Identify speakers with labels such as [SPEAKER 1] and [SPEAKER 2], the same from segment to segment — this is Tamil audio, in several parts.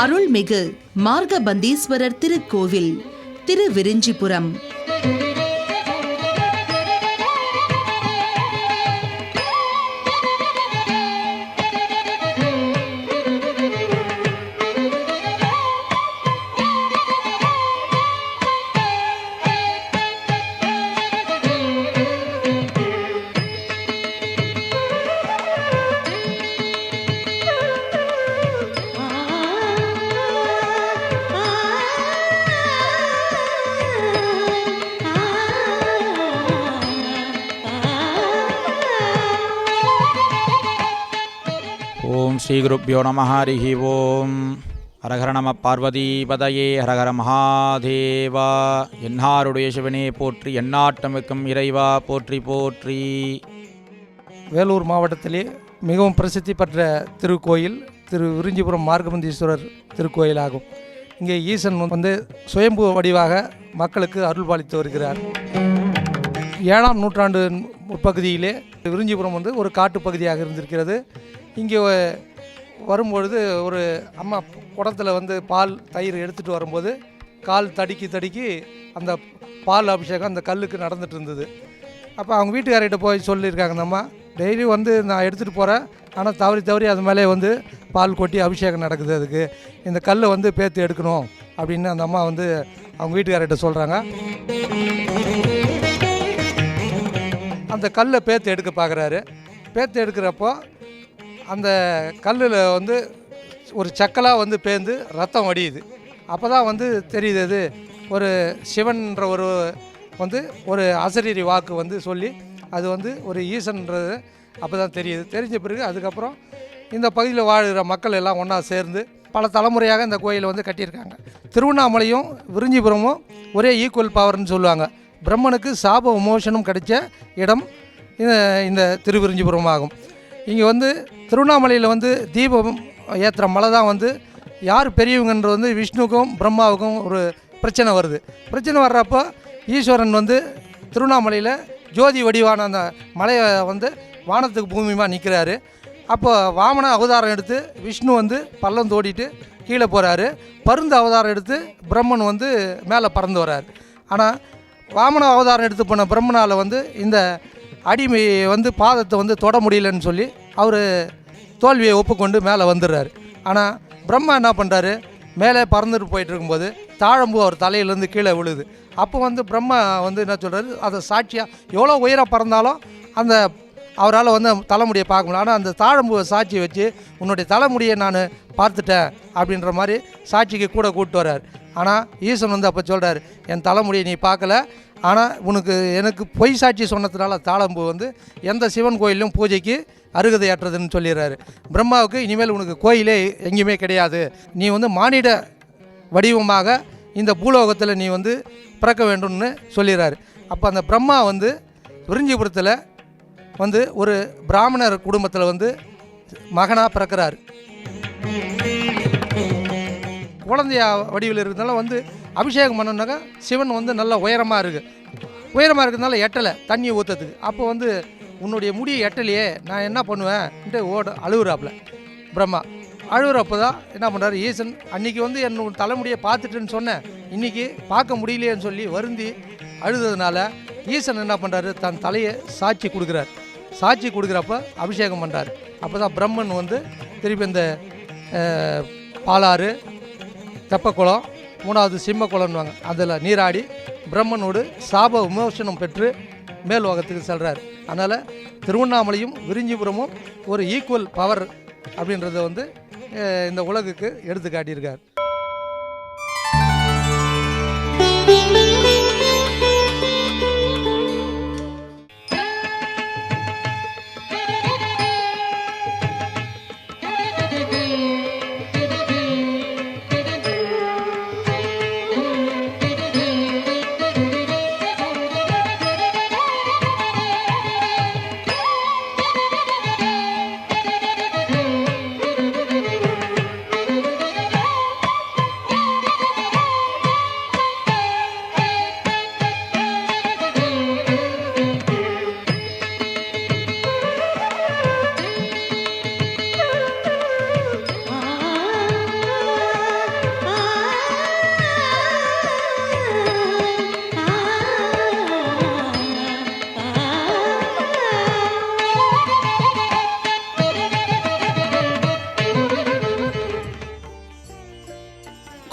[SPEAKER 1] அருள்மிகு மார்கபந்தீஸ்வரர் திருக்கோவில் திருவிரிஞ்சிபுரம்.
[SPEAKER 2] ஓம் ஸ்ரீ குருப்யோ நம. ஹரிஹி ஓம். ஹரஹர நம பார்வதிபதையே. ஹரஹர மகாதேவா. என்னாருடைய சிவனே போற்றி, எந்நாட்டமிக்கும் இறைவா போற்றி போற்றி.
[SPEAKER 3] வேலூர் மாவட்டத்திலே மிகவும் பிரசித்தி பெற்ற திருக்கோயில் திரு விரிஞ்சிபுரம் மார்கபந்தீஸ்வரர் திருக்கோயில் ஆகும். இங்கே ஈசன் சுயம்பு வடிவாக மக்களுக்கு அருள்பாலித்து வருகிறார். 7ஆம் நூற்றாண்டு முற்பகுதியிலே விரிஞ்சிபுரம் ஒரு காட்டு பகுதியாக இருந்திருக்கிறது. இங்கே வரும்பொழுது ஒரு அம்மா குடத்தில் பால் தயிர் எடுத்துகிட்டு வரும்போது கால் தடுக்கி அந்த பால் அபிஷேகம் அந்த கல்லுக்கு நடந்துகிட்டு இருந்தது. அப்போ அவங்க வீட்டுக்காரர்கிட்ட போய் சொல்லியிருக்காங்க, அந்த அம்மா டெய்லி நான் எடுத்துகிட்டு போகிறேன், ஆனால் தவறி அது மேலே பால் கொட்டி அபிஷேகம் நடக்குது, அதுக்கு இந்த கல்லை பேத்து எடுக்கணும் அப்படின்னு அந்த அம்மா அவங்க வீட்டுக்காரர்கிட்ட சொல்கிறாங்க. அந்த கல்லை பேத்து எடுக்க பார்க்குறாரு. பேத்து எடுக்கிறப்போ அந்த கல்லில் ஒரு சக்கலாக பேர்ந்து ரத்தம் வடியுது. அப்போ தான் தெரியுது அது ஒரு சிவன்ற ஒரு அசரீரி வாக்கு சொல்லி அது ஒரு ஈசன்ன்றது அப்போ தான் தெரியுது. தெரிஞ்ச பிறகு அதுக்கப்புறம் இந்த பகுதியில் வாழ்கிற மக்கள் எல்லாம் ஒன்றா சேர்ந்து பல தலைமுறையாக இந்த கோயிலை கட்டியிருக்காங்க. திருவண்ணாமலையும் விரிஞ்சிபுரமும் ஒரே ஈக்குவல் பவர்னு சொல்லுவாங்க. பிரம்மனுக்கு சாப விமோசனம் கிடைச்ச இடம் இந்த திருவிரிஞ்சிபுரம் ஆகும். இங்கே திருவண்ணாமலையில் தீபம் ஏற்றுற மலை தான் யார் பெரியவங்கன்ற விஷ்ணுக்கும் பிரம்மாவுக்கும் ஒரு பிரச்சனை வருது. பிரச்சனை வர்றப்போ ஈஸ்வரன் திருவண்ணாமலையில் ஜோதி வடிவான அந்த மலையை வானத்துக்கு பூமியமாக நிற்கிறாரு. அப்போ வாமன அவதாரம் எடுத்து விஷ்ணு பள்ளம் தோடிட்டு கீழே போகிறாரு. பருந்து அவதாரம் எடுத்து பிரம்மன் மேலே பறந்து வர்றார். ஆனால் வாமன அவதாரம் எடுத்து போன பிரம்மனால் இந்த அடிமை பாதத்தை தொட முடியலன்னு சொல்லி அவர் தோல்வியை ஒப்புக்கொண்டு மேலே வந்துடுறாரு. ஆனால் பிரம்மா என்ன பண்ணுறாரு, மேலே பறந்துட்டு போயிட்டு இருக்கும்போது தாழம்பூ அவர் தலையிலேருந்து கீழே விழுது. அப்போ பிரம்மா என்ன சொல்கிறாரு, அதை சாட்சியாக எவ்வளோ உயரம் பறந்தாலும் அந்த அவரால் தலைமுடியை பார்க்க முடியல. ஆனால் அந்த தாழம்பூவை சாட்சி வச்சு உன்னுடைய தலைமுடியை நான் பார்த்துட்டேன் அப்படின்ற மாதிரி சாட்சிக்கு கூட கூப்பிட்டு வர்றார். ஆனால் ஈசன் அப்போ சொல்கிறார், என் தலைமுடியை நீ பார்க்கல, ஆனால் எனக்கு பொய் சாட்சி சொன்னதுனால தாழம்பூ எந்த சிவன் கோயிலும் பூஜைக்கு அருகதையாற்றுறதுன்னு சொல்லிடுறாரு. பிரம்மாவுக்கு இனிமேல் உனக்கு கோயிலே எங்கேயுமே கிடையாது, நீ மானிட வடிவமாக இந்த பூலோகத்தில் நீ பிறக்க வேண்டும்னு சொல்லிடுறாரு. அப்போ அந்த பிரம்மா விரிஞ்சிபுரத்தில் ஒரு பிராமணர் குடும்பத்தில் மகனாக பிறக்கிறார். குழந்தையா வடிவில் இருக்கிறதுனால அபிஷேகம் பண்ணோன்னாக்கா சிவன் நல்ல உயரமாக இருக்கிறதுனால எட்டலை தண்ணியை ஊற்றுறதுக்கு. அப்போ உன்னுடைய முடியை எட்டலையே, நான் என்ன பண்ணுவேன்ட்டு அழுகுறாப்புல பிரம்மா. அழுகுறப்போ தான் என்ன பண்ணுறாரு ஈசன், அன்றைக்கி என்னோட தலைமுடியை பார்த்துட்டுன்னு சொன்னேன், இன்றைக்கி பார்க்க முடியலையேன்னு சொல்லி வருந்தி அழுததுனால ஈசன் என்ன பண்ணுறாரு, தன் தலையை சாட்சி கொடுக்குறார். சாட்சி கொடுக்குறப்ப அபிஷேகம் பண்ணுறாரு. அப்போ தான் பிரம்மன் திருப்பி இந்த பாலாறு, தெப்பக்குளம், 3வது சிம்மக்குளம்னுவாங்க, அதில் நீராடி பிரம்மனோடு சாப விமோசனம் பெற்று மேல்லோகத்துக்கு செல்கிறார். அதனால் திருவண்ணாமலையும் விரிஞ்சிபுரமும் ஒரு ஈக்குவல் பவர் அப்படின்றத இந்த உலகுக்கு எடுத்து காட்டியிருக்கார்.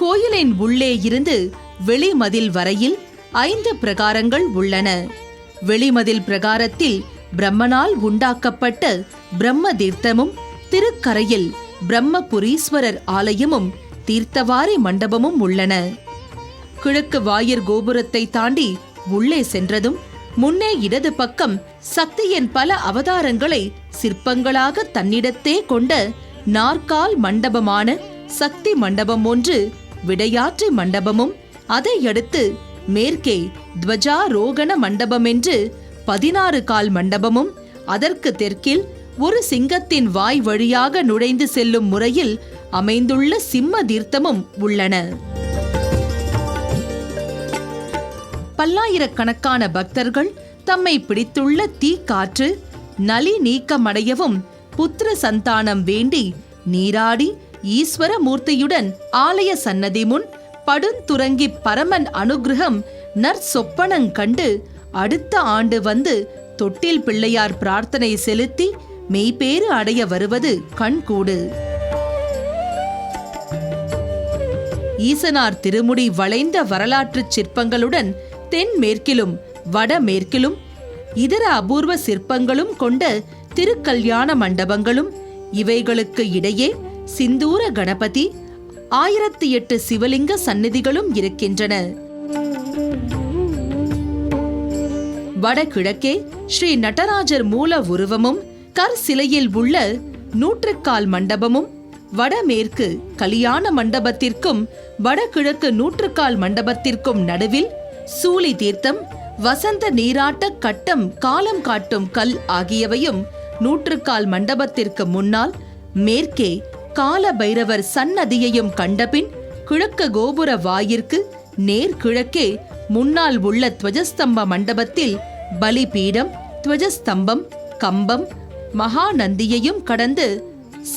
[SPEAKER 1] கோயிலின் உள்ளே இருந்து வெளிமதில் வரையில் 5 பிரகாரங்கள் உள்ளன. வெளிமதில் பிரகாரத்தில் பிரம்மனால் உண்டாக்கப்பட்ட பிரம்ம தீர்த்தமும், திருக்கரையில் பிரம்மபுரீஸ்வரர் ஆலயமும் தீர்த்தவாரி மண்டபமும் உள்ளன. கிழக்கு வாயிற் கோபுரத்தை தாண்டி உள்ளே சென்றதும் முன்னே இடது பக்கம் சக்தியின் பல அவதாரங்களை சிற்பங்களாக தன்னிடத்தே கொண்ட நாற்கால் மண்டபமான சக்தி மண்டபம் ஒன்று, விடையாற்றி மண்டபமும், அதையடுத்து மேற்கே துவஜாரோகண மண்டபம் என்று 16 கால் மண்டபமும், அதற்கு தெற்கில் ஒரு சிங்கத்தின் வாய் வழியாக நுழைந்து செல்லும் முறையில் அமைந்துள்ள சிம்ம தீர்த்தமும் உள்ளன. பல்லாயிரக்கணக்கான பக்தர்கள் தம்மை பிடித்துள்ள தீக்காற்று நலி நீக்கமடையவும் புத்திர சந்தானம் வேண்டி நீராடி ஈஸ்வர மூர்த்தியுடன் ஆலய சன்னதி முன் படுந்துறங்கி பரமன் அனுகிரகம் நற்சொப்பனங் கண்டு அடுத்த ஆண்டு வந்து தொட்டில் பிள்ளையார் பிரார்த்தனை செலுத்தி மெய்பேறு அடைய வருவது கண்கூடு. ஈசனார் திருமுடி வளைந்த வரலாற்றுச் சிற்பங்களுடன் தென்மேற்கிலும் வடமேற்கிலும் இதர அபூர்வ சிற்பங்களும் கொண்ட திருக்கல்யாண மண்டபங்களும், இவைகளுக்கு இடையே சிந்தூர கணபதி, 1008 சிவலிங்க சந்நிதிகளும் இருக்கின்றன. வடகிழக்கே ஸ்ரீ நடராஜர் மூல உருவமும் கற்சிலையில் உள்ள 100 கால் மண்டபமும், வடமேற்கு கல்யாண மண்டபத்திற்கும் வடகிழக்கு 100 கால் மண்டபத்திற்கும் நடுவில் சூலி தீர்த்தம், வசந்த நீராட்ட கட்டம், காலம் காட்டும் கல் ஆகியவையும் 100 கால் மண்டபத்திற்கு முன்னால் மேற்கே கால பைரவர் சன்னதியையும் கண்டபின் கிழக்கு கோபுர வாயிற்கு நேர்கிழக்கே முன்னால் உள்ள துவஜஸ்தம்ப மண்டபத்தில் பலிபீடம், துவஜஸ்தம்பம், கம்பம், மகாநந்தியையும் கடந்து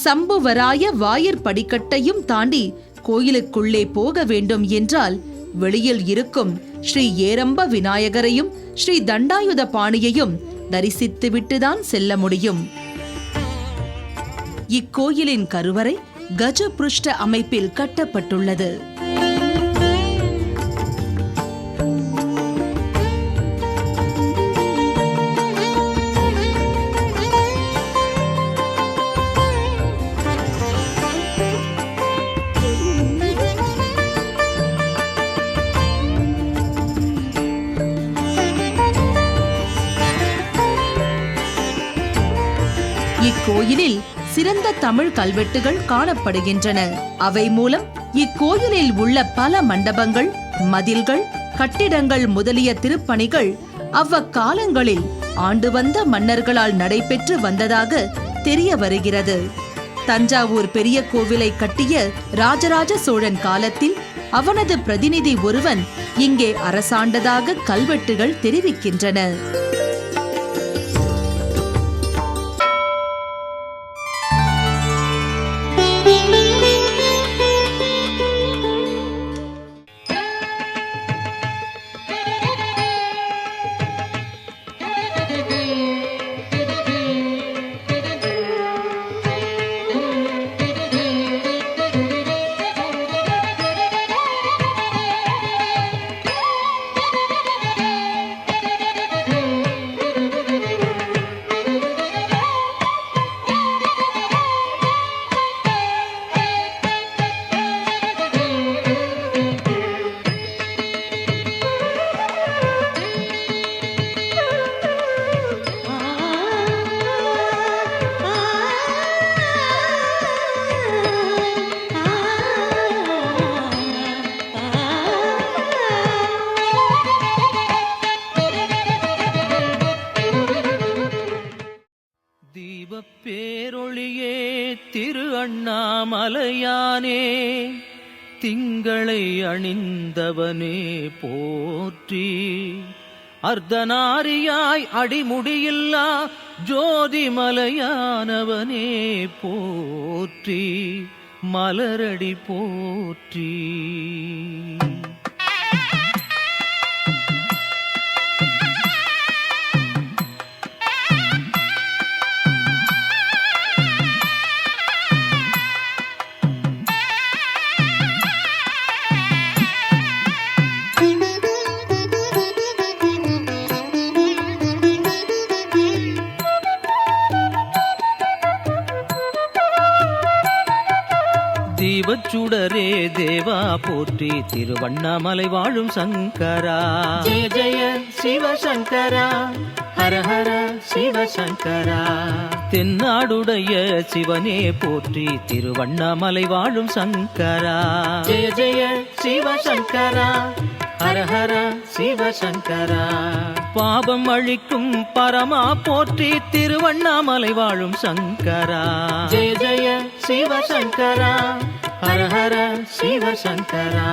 [SPEAKER 1] சம்புவராய வாயிற் படிக்கட்டையும் தாண்டி கோயிலுக்குள்ளே போக வேண்டும் என்றால் வெளியில் இருக்கும் ஸ்ரீ ஏரம்ப விநாயகரையும் ஸ்ரீ தண்டாயுத பாணியையும் தரிசித்துவிட்டுதான் செல்ல முடியும். இக்கோயிலின் கருவறை கஜபுருஷ்ட அமைப்பில் கட்டப்பட்டுள்ளது. இக்கோயிலில் சிறந்த தமிழ் கல்வெட்டுகள் காணப்படுகின்றன. அவை மூலம் இக்கோயிலில் உள்ள பல மண்டபங்கள், மதில்கள், கட்டிடங்கள் முதலிய திருப்பணிகள் அவ்வக்காலங்களில் ஆண்டு வந்த மன்னர்களால் நடைபெற்று வந்ததாக தெரிய வருகிறது. தஞ்சாவூர் பெரிய கோவிலை கட்டிய ராஜராஜ சோழன் காலத்தில் அவனது பிரதிநிதி ஒருவன் இங்கே அரசாண்டதாக கல்வெட்டுகள் தெரிவிக்கின்றன.
[SPEAKER 4] பேரொளியே திரு அண்ணாமலையானே, திங்களை அணிந்தவனே போற்றி, அர்த்தநாரியாய் அடிமுடியில்லா ஜோதிமலையானவனே போற்றி, மலரடி போற்றி. தீபச்சுடரே தேவா போற்றி திருவண்ணாமலை வாழும் சங்கரா ஜெய ஜெய சிவசங்கரா ஹர ஹர சிவசங்கரா தென்னாடுடைய சிவனே போற்றி திருவண்ணாமலை வாழும் சங்கரா ஜெய ஜெய சிவசங்கரா ஹர ஹர சிவசங்கரா பாபம் அழிக்கும் பரமா போற்றி திருவண்ணாமலை வாழும் சங்கரா ஜெய ஜெய சிவசங்கரா ஹர ஹர சிவசங்கரா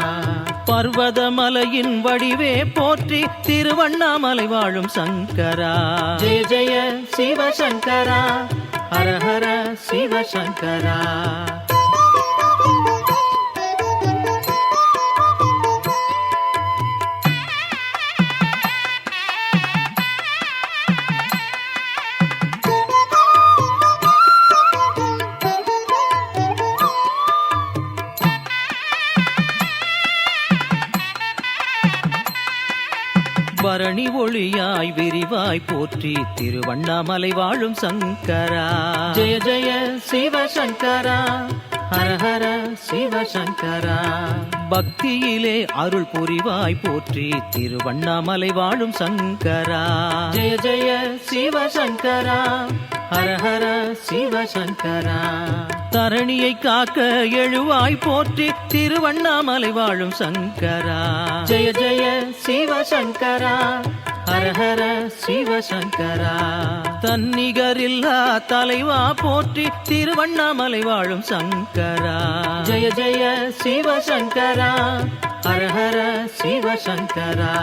[SPEAKER 4] பர்வதமலையின் வடிவே போற்றி திருவண்ணாமலை வாழும் சங்கரா ஜெய ஜெய சிவசங்கரா ஹர ஹர சிவசங்கரா பரணி ஒளியாய் விரிவாய் போற்றி திருவண்ணாமலை வாழும் சங்கரா ஜெய ஜெய சிவசங்கரா ஹர ஹர சிவசங்கரா பக்தியிலே அருள் புரிவாய் போற்றி திருவண்ணாமலை வாழும் சங்கரா ஜெய ஜெய சிவசங்கரா ஹர ஹர சிவசங்கரா தரணியை காக்க எழுவாய் போற்றி திருவண்ணாமலை வாழும் சங்கரா ஜெய ஜெய சிவசங்கரா ஹர ஹர சிவசங்கரா தன்னிகரில்லா தலைவா போற்றி திருவண்ணாமலை வாழும் சங்கரா ஜெய ஜெய சிவசங்கரா ஹர ஹர சிவசங்கரா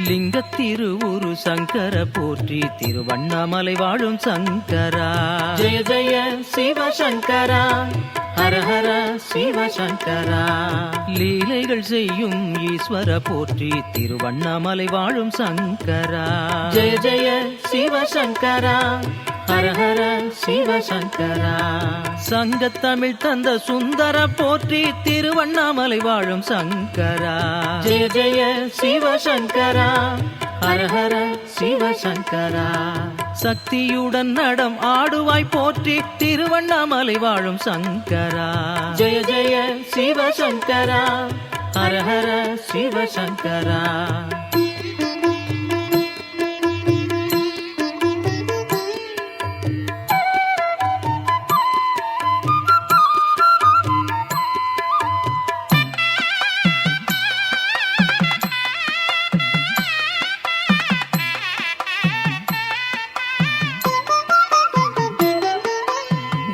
[SPEAKER 4] லிங்கத்திருவுரு சங்கர போற்றி திருவண்ணாமலை வாழும் சங்கரா ஜெய ஜெய சிவசங்கரா ஹர ஹர சிவசங்கரா லீலைகள் செய்யும் ஈஸ்வர போற்றி திருவண்ணாமலை வாழும் சங்கரா ஜெய ஜெய சிவசங்கரா ஹர ஹர சிவசங்கரா சங்கத்தமிழ் தந்த சுந்தர போற்றி திருவண்ணாமலை வாழும் சங்கரா ஜெய ஜெய சிவசங்கரா ஹர ஹர சிவசங்கரா சக்தியுடன் நடம் ஆடுவாய் போற்றி திருவண்ணாமலை வாழும் சங்கரா ஜெய ஜெய சிவசங்கரா ஹர ஹர சிவசங்கரா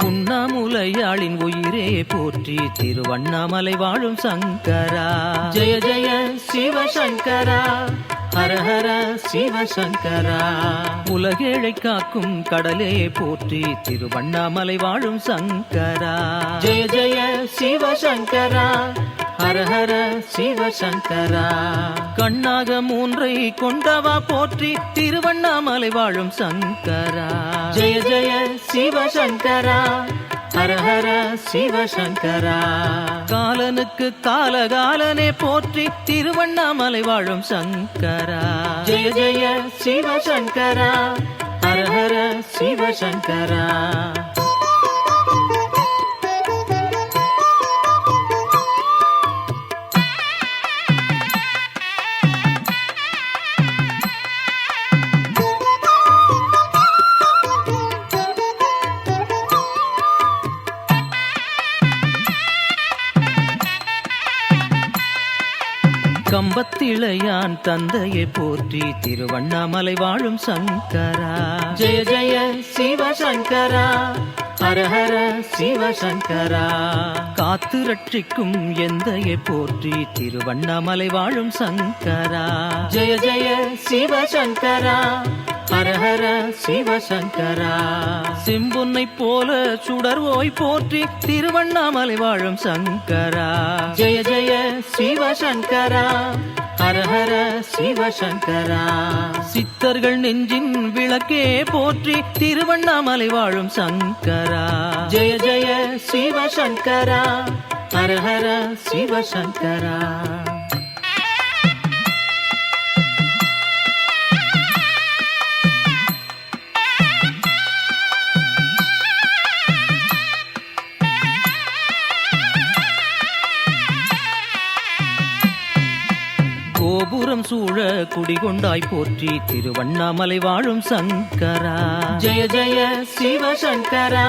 [SPEAKER 4] உண்ணாமுலையாளின் உயிரே போற்றி திருவண்ணாமலை வாழும் சங்கரா ஜெய ஜெய சிவசங்கரா ஹர ஹர சிவசங்கரா உலகேழை காக்கும் கடலே போற்றி திருவண்ணாமலை வாழும் சங்கரா ஜெய ஜெய சிவசங்கரா ஹர ஹர சிவசங்கரா கண்ணாக மூன்றை கொண்டவா போற்றி திருவண்ணாமலை வாழும் சங்கரா ஜெய ஜெய சிவசங்கரா ஹர ஹர சிவசங்கரா காலனுக்கு காலகாலனே போற்றி திருவண்ணாமலை வாழும் சங்கரா ஜெய ஜெய சிவசங்கரா ஹர ஹர சிவசங்கரா கம்பத்திளையான் தந்தையை போற்றி திருவண்ணாமலை வாழும் சங்கரா ஜெய ஜெய சிவசங்கரா ஹர ஹர சிவசங்கரா காத்து ரட்சிக்கும் எந்தையை போற்றி திருவண்ணாமலை வாழும் சங்கரா ஜெய ஜெய சிவசங்கரா ஹர ஹர சிவசங்கரா சிம்புன்னை போல சுடர்வோய் போற்றி திருவண்ணாமலை வாழும் சங்கரா ஜெய ஜெய சிவசங்கரா ஹர ஹர சிவசங்கரா. சித்தர்கள் நெஞ்சின் விளக்கே போற்றி திருவண்ணாமலை வாழும் சங்கரா. ஜெய ஜெய சிவசங்கரா, ஹர ஹர சிவசங்கரா. கோபுரம் சூழ குடிகொண்டாய் போற்றி திருவண்ணாமலை வாழும் சங்கரா. ஜெய ஜெய சிவசங்கரா,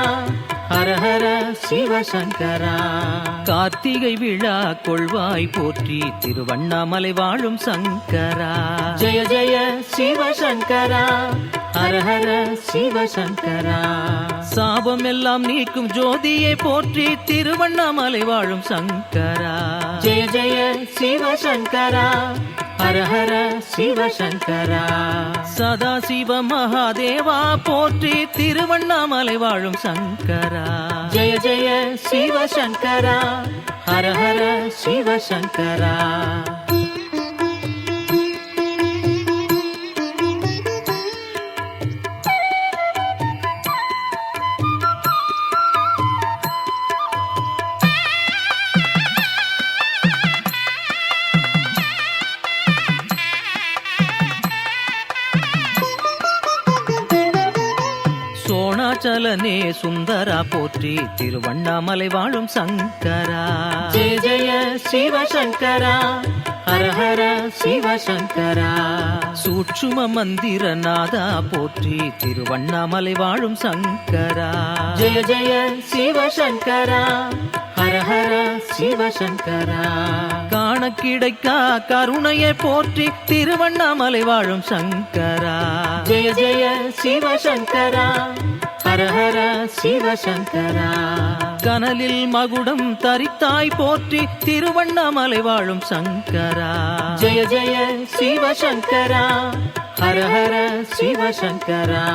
[SPEAKER 4] ஹர ஹர சிவசங்கரா. கார்த்திகை விழா கொள்வாய் போற்றி திருவண்ணாமலை வாழும் சங்கரா. ஜெய ஜெய சிவசங்கரா, ஹர ஹர சிவசங்கரா. சாபம் எல்லாம் நீக்கும் ஜோதியை போற்றி திருவண்ணாமலை வாழும் சங்கரா. ஜெய ஜெய சிவசங்கரா, ஹர ஹர சிவசங்கரா. சதா சிவ மகாதேவா போற்றி திருவண்ணாமலை வாழும் சங்கரா. ஜெய ஜெய சிவசங்கரா, ஹர ஹர சிவசங்கரா. சோணாச்சலனே சுந்தரா போற்றி திருவண்ணாமலை வாழும் சங்கரா. ஜெய ஜெய சிவசங்கரா, ஹர ஹர சிவசங்கரா. சூட்சும மந்திர நாதா போற்றி திருவண்ணாமலை வாழும் சங்கரா. ஜெய ஜெய சிவசங்கரா, ஹர ஹர சிவசங்கரா. காண கிடைக்கா கருணையை போற்றி திருவண்ணாமலை வாழும் சங்கரா. ஜெய ஜெய சிவசங்கரா, ஹர ஹர சிவசங்கரா. கனலில் மகுடம் தரித்தாய் போற்றி திருவண்ணாமலை வாழும் சங்கரா. ஜெய ஜெய சிவசங்கரா, ஹர ஹர சிவசங்கரா.